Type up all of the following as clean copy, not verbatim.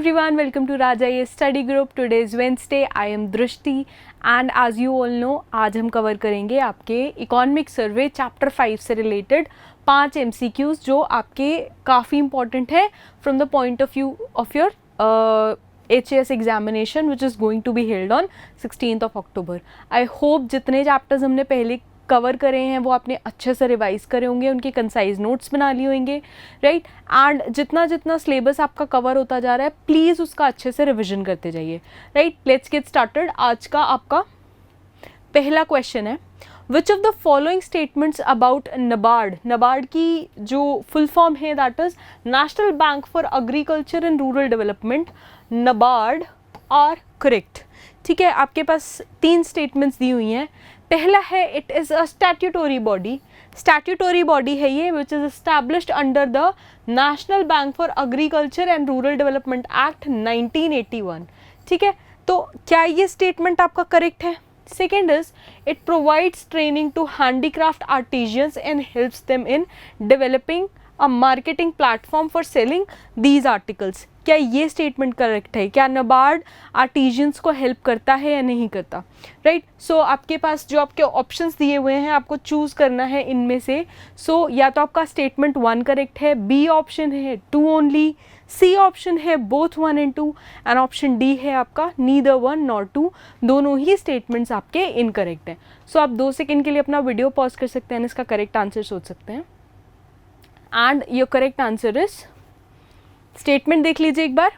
everyone, welcome to Raja Ye Study Group. Today is Wednesday. I am Drishti and as you all know आज हम cover करेंगे आपके economic survey chapter 5 से related 5 MCQs जो आपके काफ़ी इंपॉर्टेंट है from the point of view of your HAS examination which is going to be held on 16th of October. I hope जितने चैप्टर्स हमने पहले कवर करे हैं वो आपने अच्छे से रिवाइज करे होंगे, उनके कंसाइज नोट्स बना लिए होंगे, राइट. एंड जितना जितना सिलेबस आपका कवर होता जा रहा है प्लीज़ उसका अच्छे से रिविजन करते जाइए, राइट. Let's get started. आज का आपका पहला क्वेश्चन है, which of the following statements about NABARD. NABARD की जो फुल फॉर्म है that is National Bank for Agriculture and Rural Development, NABARD are correct. ठीक है, आपके पास 3 स्टेटमेंट्स दी हुई हैं. पहला है it is a statutory body. Statutory body है ये which is established under the National Bank for Agriculture and Rural Development Act 1981. ठीक है, तो क्या ये स्टेटमेंट आपका करेक्ट है? Second is it provides training to handicraft artisans and helps them in developing a marketing platform for selling these articles. क्या ये statement correct है? क्या नबार्ड आर्टिजियंस को हेल्प करता है या नहीं करता, राइट. सो आपके पास जो आपके ऑप्शंस दिए हुए हैं आपको चूज़ करना है इनमें से. सो या तो आपका स्टेटमेंट 1 करेक्ट है, बी ऑप्शन है 2 ओनली, सी ऑप्शन है both 1 and 2 and option D है आपका नीदर 1 nor 2. दोनों ही स्टेटमेंट्स आपके इनकरेक्ट हैं. सो आप 2 सेकेंड के लिए अपना वीडियो पॉज कर सकते हैं, इसका करेक्ट आंसर सोच सकते हैं. And your correct answer is, statement देख लीजिए एक बार.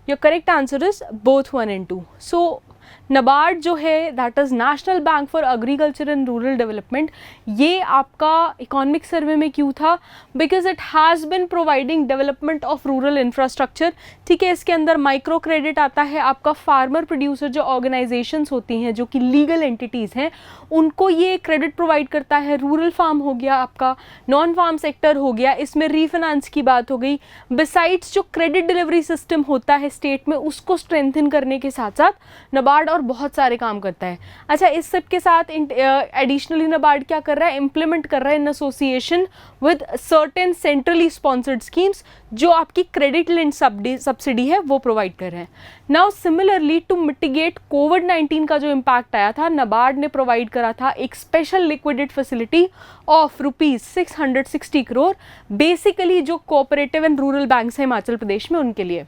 Your correct answer is both 1 and 2. So NABARD जो है that is National Bank for Agriculture and Rural Development, ये आपका इकोनॉमिक सर्वे में क्यों था? Because it has been providing development of rural infrastructure. ठीक है, इसके अंदर माइक्रो क्रेडिट आता है. आपका फार्मर प्रोड्यूसर जो ऑर्गेनाइजेशंस होती हैं जो कि लीगल एंटिटीज़ हैं उनको ये क्रेडिट प्रोवाइड करता है. रूरल फार्म हो गया, आपका नॉन फार्म सेक्टर हो गया, इसमें रीफाइनेंस की बात हो गई. बिसाइड्स जो क्रेडिट डिलीवरी सिस्टम होता है स्टेट में उसको स्ट्रेंथन करने के साथ साथ नबार्ड और बहुत सारे काम करता है. अच्छा, इस सब के साथ एडिशनली नबार्ड क्या कर रहा है? इम्प्लीमेंट कर रहा है in association with certain centrally sponsored schemes जो आपकी क्रेडिट लिंक्ड सब्सिडी है वो प्रोवाइड कर रहे हैं. नाउ सिमिलरली टू मिटिगेट कोविड-19 का जो इम्पैक्ट आया था, नबार्ड ने प्रोवाइड करा था एक special liquidate facility of ₹660 crore basically जो कोऑपरेटिव एंड रूरल बैंक्स हैं हिमाचल प्रदेश में उनके लिए.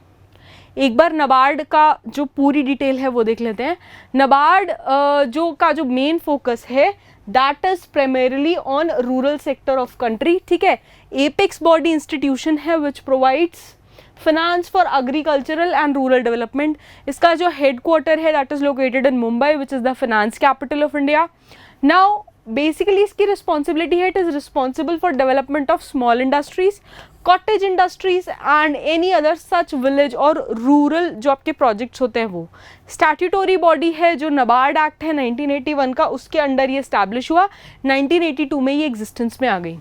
एक बार नबार्ड का जो पूरी डिटेल है वो देख लेते हैं. नबार्ड जो मेन फोकस है that is primarily on rural sector of country. ठीक है, एपेक्स बॉडी इंस्टीट्यूशन है which provides finance for agricultural and Rural development. इसका जो हेडक्वार्टर है that is located in Mumbai which is the finance capital of India. Now basically इसकी responsibility है, it is responsible for development of small industries, cottage industries and any other such village और rural जो आपके projects होते हैं वो. स्टैट्यूटोरी body है जो नबार्ड एक्ट है 1981 का, उसके अंडर ये इस्टेब्लिश हुआ. 1982 में ये एग्जिस्टेंस में आ गई.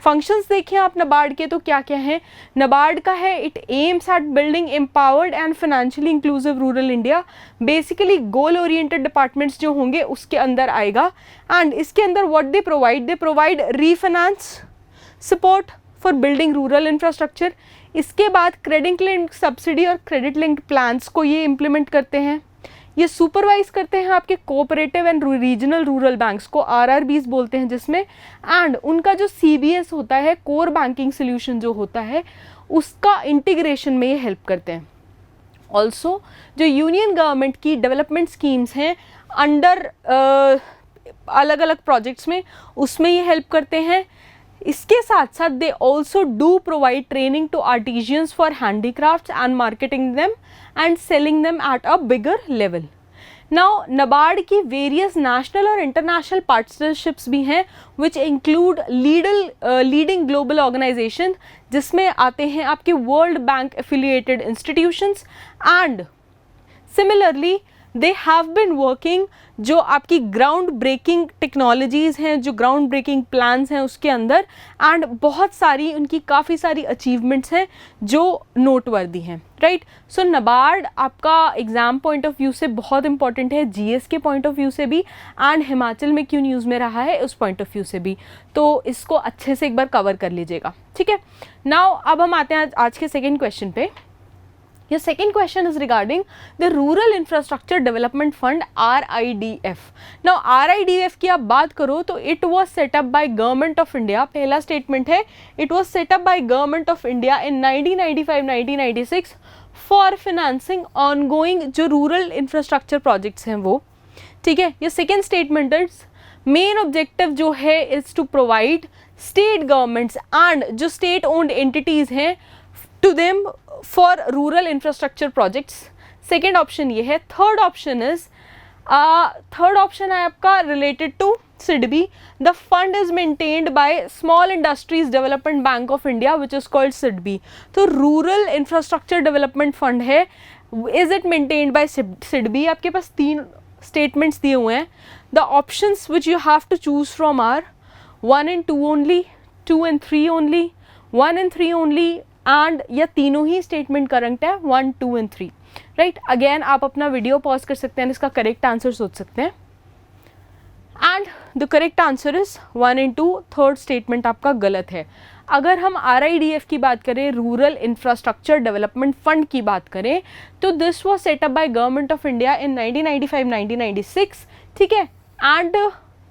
फंक्शंस देखें आप नबार्ड के तो क्या क्या हैं. नबार्ड का है it aims at building empowered and financially inclusive rural India. Basically goal oriented departments जो होंगे उसके अंदर आएगा. एंड इसके अंदर what they provide refinance support for building rural infrastructure. इसके बाद क्रेडिट लिंक सब्सिडी और क्रेडिट लिंक प्लान्स को ये इम्प्लीमेंट करते हैं. ये सुपरवाइज करते हैं आपके cooperative and regional rural banks को, RRBs बोलते हैं जिसमें. एंड उनका जो CBS होता है, कोर बैंकिंग सोल्यूशन जो होता है, उसका इंटीग्रेशन में ये हेल्प करते हैं. ऑल्सो जो यूनियन गवर्नमेंट की डेवलपमेंट स्कीम्स हैं अंडर अलग अलग प्रोजेक्ट्स में उसमें ये हेल्प करते हैं. इसके साथ साथ they also do provide training to artisans for handicrafts and marketing them and selling them at a bigger level. Now NABARD की वेरियस नेशनल और इंटरनेशनल पार्टनरशिप्स भी हैं which include leading global organization जिसमें आते हैं आपके World Bank affiliated institutions. And similarly they have been working जो आपकी ग्राउंड ब्रेकिंग टेक्नोलॉजीज़ हैं, जो ग्राउंड ब्रेकिंग प्लान्स हैं उसके अंदर. एंड बहुत सारी उनकी काफ़ी सारी अचीवमेंट्स हैं जो नोटवर्दी हैं, राइट. सो नबार्ड आपका एग्ज़ाम पॉइंट ऑफ व्यू से बहुत इंपॉर्टेंट है, GS के पॉइंट ऑफ व्यू से भी, एंड हिमाचल में क्यों न्यूज़ में रहा है उस पॉइंट ऑफ व्यू से भी. तो इसको अच्छे से एक बार कवर कर लीजिएगा, ठीक है. नाउ अब हम आते हैं आज के सेकेंड क्वेश्चन पे. Your second question is regarding the Rural Infrastructure Development Fund RIDF. Now RIDF की आप बात करो तो it was set up by Government of India. पहला statement है it was set up by Government of India in 1995-1996 for financing ongoing जो rural infrastructure projects हैं वो, ठीक है. ये second statement is main objective जो है is to provide state governments and जो state owned entities हैं to them for rural infrastructure projects. Second option ये है. थर्ड ऑप्शन है आपका related to SIDBI. The fund is maintained by Small Industries Development Bank of India which is called SIDBI. तो Rural Infrastructure Development Fund है. Is it maintained by SIDBI? आपके पास तीन statements दिए हुए हैं. The options which you have to choose from are 1 and 2 only, 2 and 3 only, 1 and 3 only and या तीनों ही statement correct है 1, 2 एंड 3. राइट. अगेन आप अपना वीडियो पॉज कर सकते हैं, इसका करेक्ट आंसर सोच सकते हैं. And the correct answer is 1 and 2. Third statement आपका गलत है. अगर हम RIDF की बात करें, रूरल इंफ्रास्ट्रक्चर डेवलपमेंट फंड की बात करें, तो this was set up by government of India in 1995-1996. ठीक है. एंड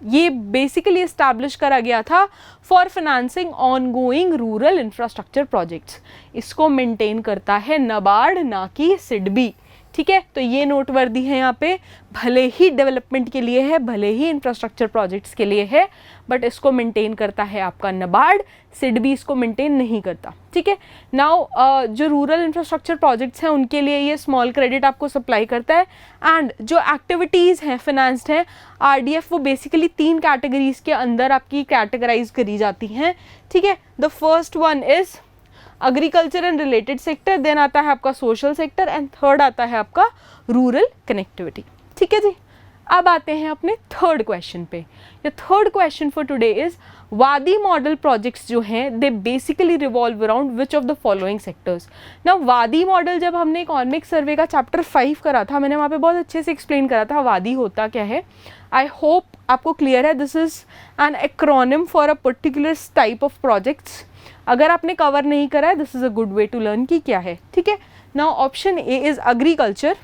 ये बेसिकली इस्टेब्लिश करा गया था for financing ongoing rural infrastructure projects. इसको मेंटेन करता है नबार्ड, ना कि सिडबी. ठीक है. तो ये नोटवर्दी है यहाँ पे. भले ही डेवलपमेंट के लिए है, भले ही इंफ्रास्ट्रक्चर प्रोजेक्ट्स के लिए है, बट इसको मेंटेन करता है आपका नबार्ड. सिडबी इसको मेंटेन नहीं करता. ठीक है. नाउ जो रूरल इंफ्रास्ट्रक्चर प्रोजेक्ट्स हैं उनके लिए ये स्मॉल क्रेडिट आपको सप्लाई करता है. एंड जो एक्टिविटीज़ हैं फिनेंस्ड हैं RDF, वो बेसिकली 3 कैटेगरीज के अंदर आपकी कैटेगराइज करी जाती हैं. ठीक है. The first one is agriculture and related sector, then आता है आपका सोशल सेक्टर, एंड थर्ड आता है आपका रूरल कनेक्टिविटी. ठीक है जी. अब आते हैं अपने थर्ड क्वेश्चन पे. ये third question for today is वादी मॉडल प्रोजेक्ट्स जो हैं they basically revolve around which of the following sectors. ना वादी मॉडल जब हमने इकोनॉमिक सर्वे का चैप्टर 5 करा था, मैंने वहाँ पे बहुत अच्छे से एक्सप्लेन करा था वादी होता क्या है. आई होप आपको क्लियर है. This is an acronym for a particular type of projects. अगर आपने कवर नहीं करा है, this is a good way to learn कि क्या है. ठीक है. Now option A is agriculture.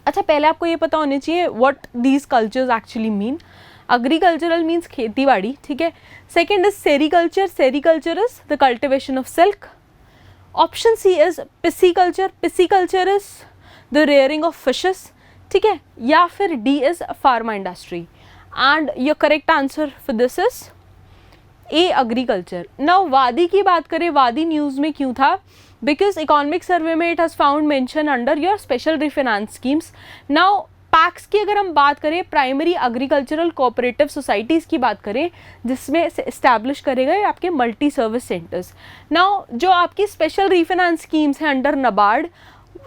अच्छा, पहले आपको ये पता होना चाहिए what these cultures actually mean. Agricultural means खेती बाड़ी. ठीक है. Second is sericulture. Sericulture is the cultivation of silk. Option C is pisciculture. Pisciculture is the rearing of fishes. ठीक है. या फिर D is pharma industry. And your correct answer for this is A agriculture. Now वादी की बात करें, वादी news में क्यों था? बिकॉज इकोनॉमिक सर्वे में it has found mention under your special refinance schemes. Now PACS की अगर हम बात करें, प्राइमरी एग्रीकल्चरल कोऑपरेटिव सोसाइटीज़ की बात करें, जिसमें इस्टेब्लिश करे गए आपके मल्टी सर्विस सेंटर्स. नाउ जो आपकी स्पेशल रिफाइनेंस स्कीम्स हैं अंडर नबार्ड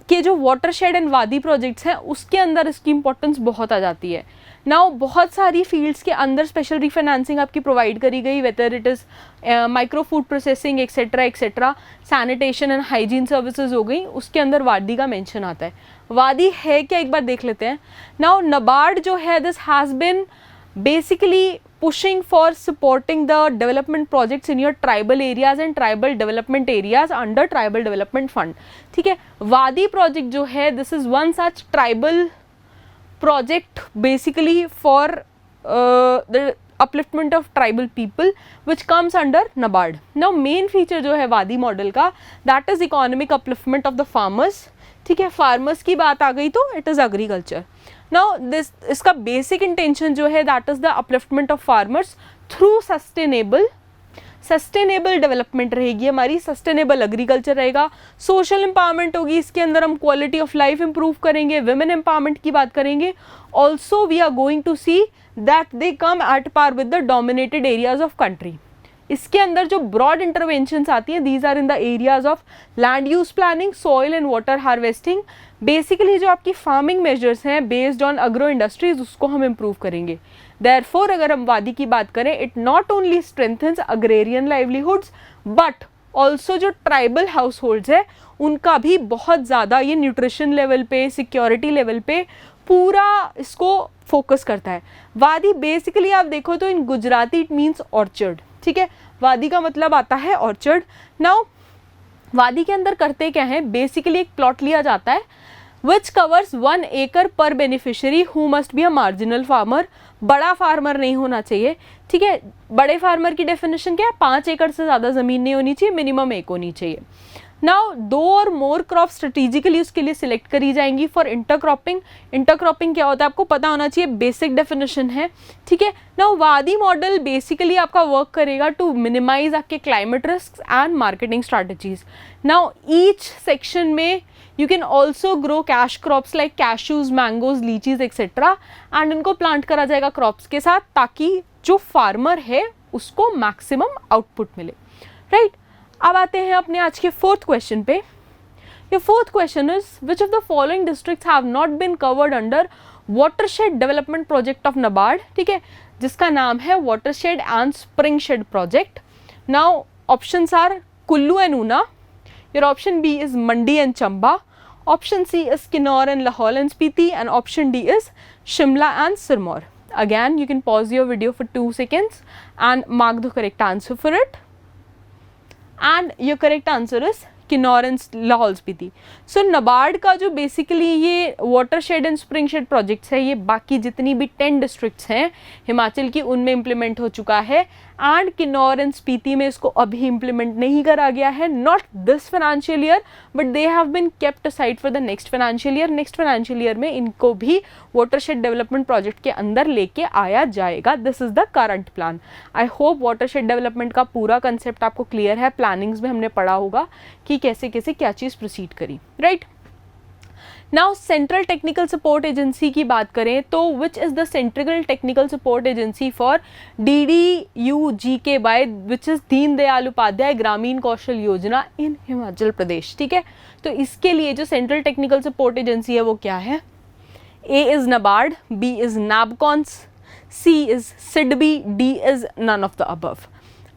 के, जो वाटरशेड एंड वादी प्रोजेक्ट्स हैं, उसके अंदर इसकी इंपॉर्टेंस बहुत आ जाती है. नाउ बहुत सारी फील्ड्स के अंदर स्पेशल रिफाइनेंसिंग आपकी प्रोवाइड करी गई, whether it is micro food processing etcetera etcetera, sanitation and hygiene services हो गई, उसके अंदर वादी का मेंशन आता है. वादी है क्या, एक बार देख लेते हैं. नाउ नबार्ड जो है, this has been basically pushing for supporting the development projects in your tribal areas and tribal development areas under tribal development fund. ठीक है. वादी project जो है, this is one such tribal project basically for the upliftment of tribal people which comes under NABARD. Now main feature जो है वादी model का, that is economic upliftment of the farmers. ठीक है. फार्मर्स की बात आ गई तो it is agriculture. Now this इसका बेसिक इंटेंशन जो है, that is the upliftment of farmers through sustainable development रहेगी हमारी, सस्टेनेबल एग्रीकल्चर रहेगा, सोशल एम्पावरमेंट होगी, इसके अंदर हम क्वालिटी ऑफ लाइफ इंप्रूव करेंगे, विमेन एम्पावरमेंट की बात करेंगे. Also we are going to see that they come at par with the dominated areas of country. इसके अंदर जो ब्रॉड इंटरवेंशंस आती हैं, these are in the areas of land use planning, soil and water harvesting. Basically जो आपकी farming measures हैं based on agro industries, उसको हम इम्प्रूव करेंगे. देयरफॉर अगर हम वादी की बात करें, it not only strengthens agrarian livelihoods but also जो ट्राइबल हाउस होल्ड्स है उनका भी बहुत ज़्यादा ये न्यूट्रिशन लेवल पे, सिक्योरिटी लेवल पे पूरा इसको फोकस करता है. वादी बेसिकली आप देखो तो इन गुजराती इट मीन्स ऑर्चर्ड. ठीक है. वादी का मतलब आता है ऑर्चर्ड. नाउ वादी के अंदर करते क्या है, बेसिकली एक प्लॉट लिया जाता है विच कवर्स 1 acre पर beneficiary who must be a marginal farmer. बड़ा फार्मर नहीं होना चाहिए, ठीक है। बड़े फार्मर की डेफिनेशन क्या है, 5 एकड़ से ज़्यादा ज़मीन नहीं होनी चाहिए, मिनिमम 1 होनी चाहिए। नाउ 2 और मोर क्रॉप स्ट्रेटेजिकली उसके लिए सिलेक्ट करी जाएंगी फॉर इंटरक्रॉपिंग। इंटरक्रॉपिंग क्या होता है आपको पता होना चाहिए, बेसिक डेफिनेशन है, ठीक है। नाउ वादी मॉडल बेसिकली आपका वर्क करेगा टू मिनिमाइज आपके climate risk and marketing strategies. Now each section में you can also grow cash crops like cashews, mangoes, लीचीज etcetera, and इनको प्लांट करा जाएगा क्रॉप्स के साथ ताकि जो फार्मर है उसको मैक्सिमम आउटपुट मिले, राइट। अब आते हैं अपने आज के 4th क्वेश्चन पे। Your 4th question is which of the following districts have not been covered under watershed development project of NABARD, ठीक है, जिसका नाम है watershed and springshed project। Now options are Kullu and Una, your option B is Mandi and Chamba, option C is Kinnaur and Lahaul and Spiti, and option D is Shimla and Sirmaur। Again you can pause your video for 2 seconds and mark the correct answer for it, and your correct answer is Kinnaur and Lahaul Spiti. So NABARD का जो basically ये watershed and springshed projects है, ये बाकी जितनी भी 10 districts हैं हिमाचल की उनमें इम्प्लीमेंट हो चुका है, एंड किन्नौर एंड स्पीति में इसको अभी इम्प्लीमेंट नहीं करा गया है, not this financial year, but they have been kept aside for the next financial year. Next financial year में इनको भी वाटर शेड डेवलपमेंट प्रोजेक्ट के अंदर लेके आया जाएगा। This is the current plan. I hope water shade development का पूरा कंसेप्ट आपको क्लियर है। प्लानिंग्स में हमने पढ़ा होगा कि कैसे कैसे क्या चीज़ प्रोसीड करी, right. Now central technical support agency की बात करें तो which is the central technical support agency for DDUGK which is दीन दयाल उपाध्याय ग्रामीण कौशल योजना इन हिमाचल प्रदेश, ठीक है। तो इसके लिए जो सेंट्रल टेक्निकल सपोर्ट एजेंसी है वो क्या है, A is NABARD, B is NABCONS, C is SIDBI, D is none of the above.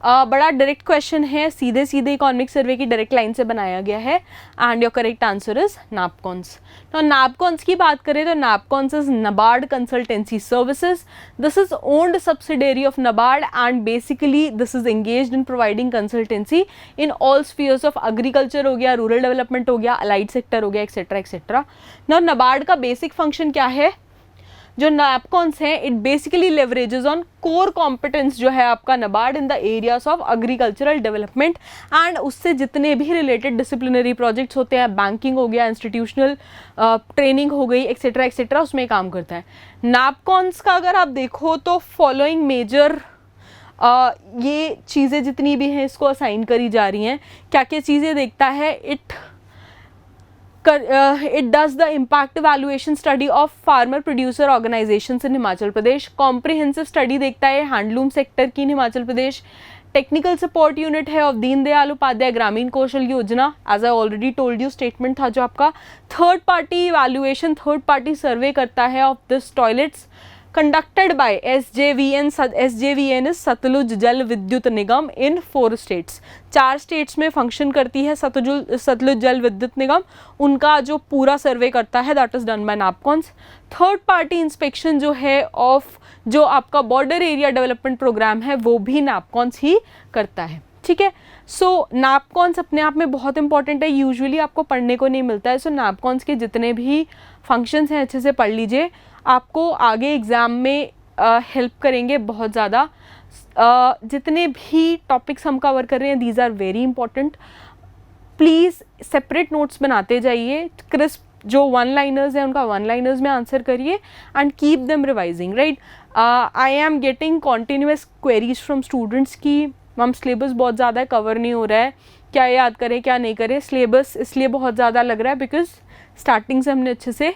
बड़ा डायरेक्ट क्वेश्चन है, सीधे सीधे इकोनॉमिक सर्वे की डायरेक्ट लाइन से बनाया गया है, and your correct answer is NABCONS। तो NABCONS की बात करें तो NABCONS is NABARD consultancy services. This is owned subsidiary of NABARD and basically this is engaged in providing consultancy in all spheres of agriculture हो गया, rural development हो गया, allied sector हो गया, एक्सेट्रा एक्सेट्रा। नाउ NABARD का basic function क्या है, जो NABCONS है it basically leverages on core competence जो है आपका NABARD in the areas of agricultural development, and उससे जितने भी रिलेटेड डिसिप्लिनरी प्रोजेक्ट्स होते हैं, बैंकिंग हो गया, इंस्टीट्यूशनल ट्रेनिंग हो गई, एक्सेट्रा एक्सेट्रा, उसमें काम करता है। NABCONS का अगर आप देखो तो फॉलोइंग मेजर ये चीज़ें जितनी भी हैं इसको असाइन करी जा रही हैं। क्या क्या चीज़ें देखता है, it does the impact evaluation study of farmer producer organizations in Himachal Pradesh, comprehensive study देखता है हैंडलूम सेक्टर की Himachal Pradesh, technical support unit है of Deen Dayal Upadhyaya Grameen Kaushal Yojana, as I already told you statement था जो आपका। Third party evaluation, third party survey करता है of this toilets conducted by SJVN is Satluj Jal Vidyut Nigam in 4 states। 4 states में फंक्शन करती है सतलुज जल विद्युत निगम, उनका जो पूरा सर्वे करता है that is done by NABCONS। Third party inspection जो है ऑफ जो आपका बॉर्डर एरिया डेवलपमेंट प्रोग्राम है वो भी NABCONS ही करता है, ठीक है। सो NABCONS अपने आप में बहुत इंपॉर्टेंट है, यूजुअली आपको पढ़ने को नहीं मिलता है। सो NABCONS के जितने भी फंक्शंस हैं अच्छे से पढ़ लीजिए, आपको आगे एग्ज़ाम में हेल्प करेंगे बहुत ज़्यादा। जितने भी टॉपिक्स हम कवर कर रहे हैं these are very important. Please separate notes बनाते जाइए, क्रिस्प जो 1 लाइनर्स हैं उनका 1 लाइनर्स में आंसर करिए and keep them revising, right. I am getting continuous queries from students की मैम सिलेबस बहुत ज़्यादा कवर नहीं हो रहा है, क्या याद करें क्या नहीं करें। सिलेबस इसलिए बहुत ज़्यादा लग रहा है बिकॉज स्टार्टिंग से हमने अच्छे से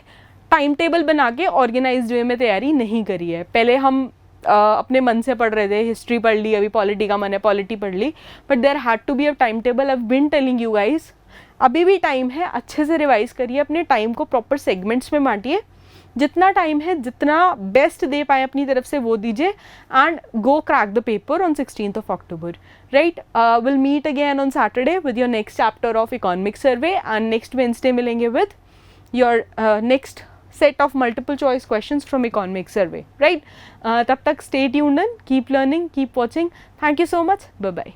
टाइम टेबल बना के ऑर्गेनाइज्ड वे में तैयारी नहीं करी है। पहले हम अपने मन से पढ़ रहे थे, हिस्ट्री पढ़ ली, अभी पॉलिटी का मन है पॉलिटी पढ़ ली, but there had to be a time table. I have been telling you guys, अभी भी टाइम है, अच्छे से रिवाइज करिए, अपने टाइम को प्रॉपर सेगमेंट्स में बांटिए, जितना टाइम है जितना बेस्ट दे पाए अपनी तरफ से वो दीजिए, and go crack the paper on 16th of October, right. Will meet again on Saturday with your next chapter of economic survey, and next Wednesday मिलेंगे with your next set of multiple choice questions from economic survey, right? तब तक stay tuned and keep learning, keep watching. Thank you so much. Bye bye.